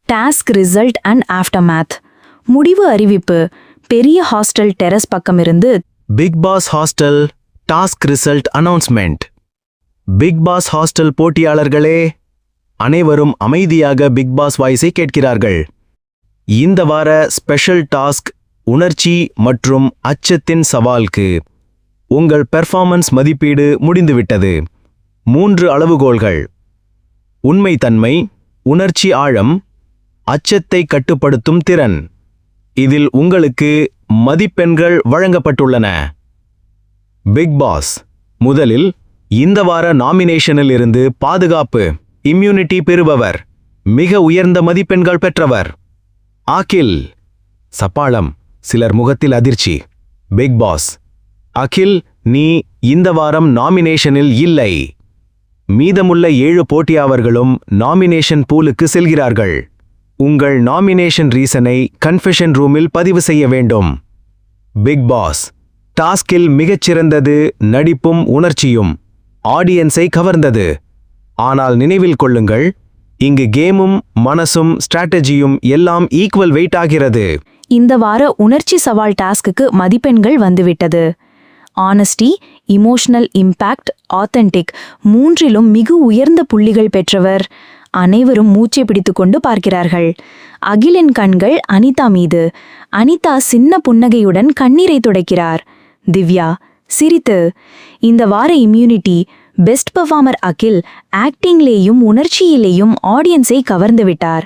Task result and ஆஃப்டர்மேத். முடிவு அறிவிப்பு. பெரிய ஹாஸ்டல் டெரஸ் பக்கமிருந்து Bigg Boss hostel task result announcement. Bigg Boss hostel போட்டியாளர்களே, அனைவரும் அமைதியாக பிக் பாஸ் வாய்ஸை கேட்கிறார்கள். இந்த வார ஸ்பெஷல் டாஸ்க் உணர்ச்சி மற்றும் அச்சத்தின் சவாலுக்கு. உங்கள் பெர்ஃபார்மன்ஸ் மதிப்பீடு முடிந்துவிட்டது. 3 அளவுகோல்கள்: உண்மைத்தன்மை, உணர்ச்சி ஆழம், அச்சத்தை கட்டுப்படுத்தும் திறன். இதில் உங்களுக்கு மதிப்பெண்கள் வழங்கப்பட்டுள்ளன. Bigg Boss. முதலில், இந்த வார நாமினேஷனில் இருந்து பாதுகாப்பு இம்யூனிட்டி பெறுபவர், மிக உயர்ந்த மதிப்பெண்கள் பெற்றவர் அகில். சப்பாளம். சிலர் முகத்தில் அதிர்ச்சி. பிக் பாஸ்: அகில், நீ இந்த வாரம் நாமினேஷனில் இல்லை. மீதமுள்ள 7 போட்டியாளர்களும் நாமினேஷன் பூலுக்கு செல்கிறார்கள். உங்கள் நாமினேஷன் ரீசனை கன்ஃபெஷன் ரூமில் பதிவு செய்ய வேண்டும். Bigg Boss. டாஸ்கில் மிகச்சிறந்தது நடிப்பும் உணர்ச்சியும். ஆடியன்ஸை கவர்ந்தது. ஆனால் நினைவில் கொள்ளுங்கள், இங்கு கேமும் மனசும் ஸ்ட்ராட்டஜியும் எல்லாம் ஈக்குவல் வெயிட் ஆகிறது. இந்த வார உணர்ச்சி சவால் டாஸ்க்கு மதிப்பெண்கள் வந்துவிட்டது. ஆனஸ்டி, இமோஷனல் இம்பாக்ட், ஆத்தென்டிக், 3லும் மிக உயர்ந்த புள்ளிகள் பெற்றவர். அனைவரும் மூச்சை பிடித்துக்கொண்டு பார்க்கிறார்கள். அகிலின் கண்கள் அனிதா மீது. அனிதா சின்ன புன்னகையுடன் கண்ணீரை துடைக்கிறார். திவ்யா சிரித்து. இந்த வார இம்யூனிட்டி பெஸ்ட் பெர்ஃபார்மர் அகில் ஆக்டிங்லேயும் உணர்ச்சியிலேயும் ஆடியன்ஸை கவர்ந்துவிட்டார்.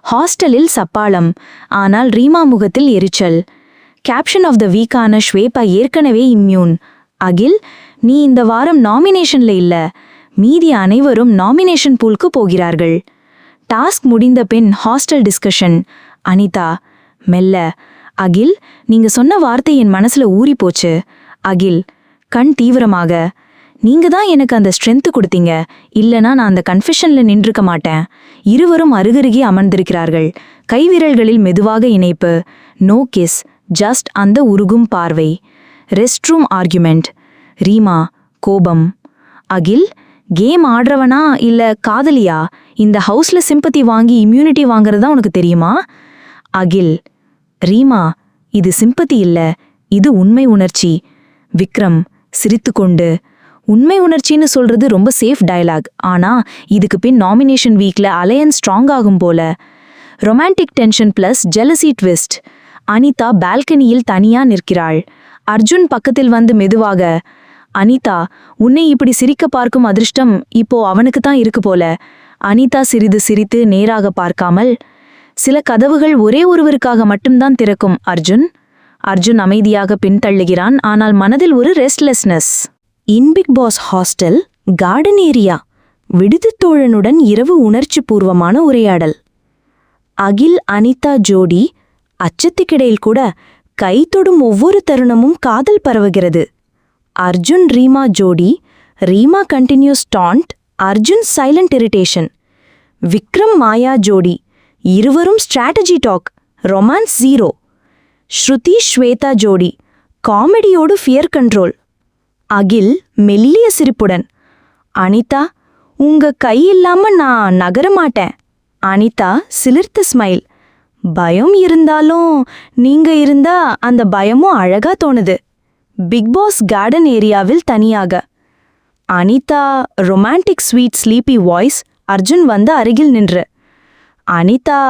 ஹாஸ்டலில் சப்பாளம், ஆனால் ரீமா முகத்தில் எரிச்சல். கேப்ஷன் ஆஃப் த வீக்கான ஷ்வேபா ஏற்கனவே இம்யூன். அகில், நீ இந்த வாரம் நாமினேஷன்ல இல்ல. மீதி அனைவரும் நாமினேஷன் பூலுக்கு போகிறார்கள். டாஸ்க் முடிந்த பின் ஹாஸ்டல் டிஸ்கஷன். அனிதா மெல்ல: அகில், நீங்க சொன்ன வார்த்தை என் மனசுல ஊறி போச்சு. அகில் கண் தீவிரமாக: நீங்க தான் எனக்கு அந்த ஸ்ட்ரென்த் கொடுத்தீங்க, இல்லனா நான் அந்த கன்ஃபெஷன்ல நின்றுக்க மாட்டேன். இருவரும் அருகருகே அமர்ந்திருக்கிறார்கள். கைவிரல்களில் மெதுவாக இணைப்பு. நோ கிஸ், ஜஸ்ட் அந்த உருகும் பார்வை. Rest room argument. ரீமா கோபம்: அகில், கேம் ஆடுறவனா இல்ல காதலியா? இந்த ஹவுஸ்ல சிம்பத்தி வாங்கி இம்யூனிட்டி வாங்குறதா உனக்கு தெரியுமா? அகில்: ரீமா, இது சிம்பத்தி இல்ல, இது உண்மை உணர்ச்சி. விக்ரம் சிரித்துக்கொண்டு: உண்மை உணர்ச்சின்னு சொல்றது ரொம்ப சேஃப் டயலாக், ஆனா இதுக்கு பின் நாமினேஷன் வீக்ல அலையன்ஸ் ஸ்ட்ராங் ஆகும் போல. Romantic tension plus jealousy twist. Anitha பால்கனியில் தனியா நிற்கிறாள். அர்ஜுன் பக்கத்தில் வந்து மெதுவாக: அனிதா, உன்னை இப்படி சிரிக்க பார்க்கும் அதிர்ஷ்டம் இப்போ அவனுக்கு தான் இருக்கு போல. அனிதா சிறிது சிரித்து நேராக பார்க்காமல்: சில கதவுகள் ஒரே ஒருவருக்காக மட்டும்தான் திறக்கும் அர்ஜுன். அர்ஜுன் அமைதியாக பின்தள்ளுகிறான், ஆனால் மனதில் ஒரு restlessness. In Bigg Boss hostel garden area. விடுதி தோழனுடன் இரவு உணர்ச்சி பூர்வமான உரையாடல். அகில் அனிதா ஜோடி. அச்சத்துக்கிடையில் கூட கை தொடும் ஒவ்வொரு தருணமும் காதல் பரவுகிறது. அர்ஜுன் ரீமா ஜோடி. Reema continuous taunt, Arjun silent irritation. Vikram Maya ஜோடி. இருவரும் strategy talk, romance 0. Shruti Swetha ஜோடி. காமெடியோடு ஃபியர் கண்ட்ரோல். அகில் மெல்லிய சிரிப்புடன்: அனிதா, உங்க கை இல்லாம நான் நகரமாட்டேன். அனிதா சிலிர்த்த ஸ்மைல். பயம் இருந்தாலும் நீங்க இருந்தா அந்த பயமும் அழகா தோணுது. பிக் பாஸ் கார்டன் ஏரியாவில் தனியாக. Anitha romantic sweet sleepy voice. Arjun வந்து அருகில் நின்று: அனிதா,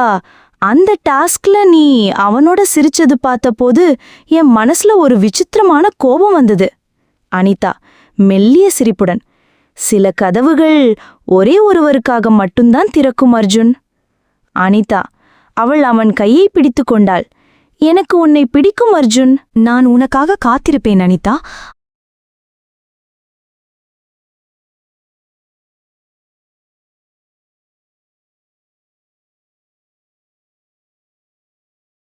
அந்த டாஸ்க்ல நீ அவனோட சிரிச்சது பார்த்தபோது என் மனசுல ஒரு விசித்திரமான கோபம் வந்தது. அனிதா மெல்லிய சிரிப்புடன்: சில கதவுகள் ஒரே ஒருவருக்காக மட்டும்தான் திறக்கும் அர்ஜுன். அனிதா. அவள் அவன் கையை பிடித்து கொண்டாள். எனக்கு உன்னை பிடிக்கும் அர்ஜுன். நான் உனக்காக காத்திருப்பேன் அனிதா.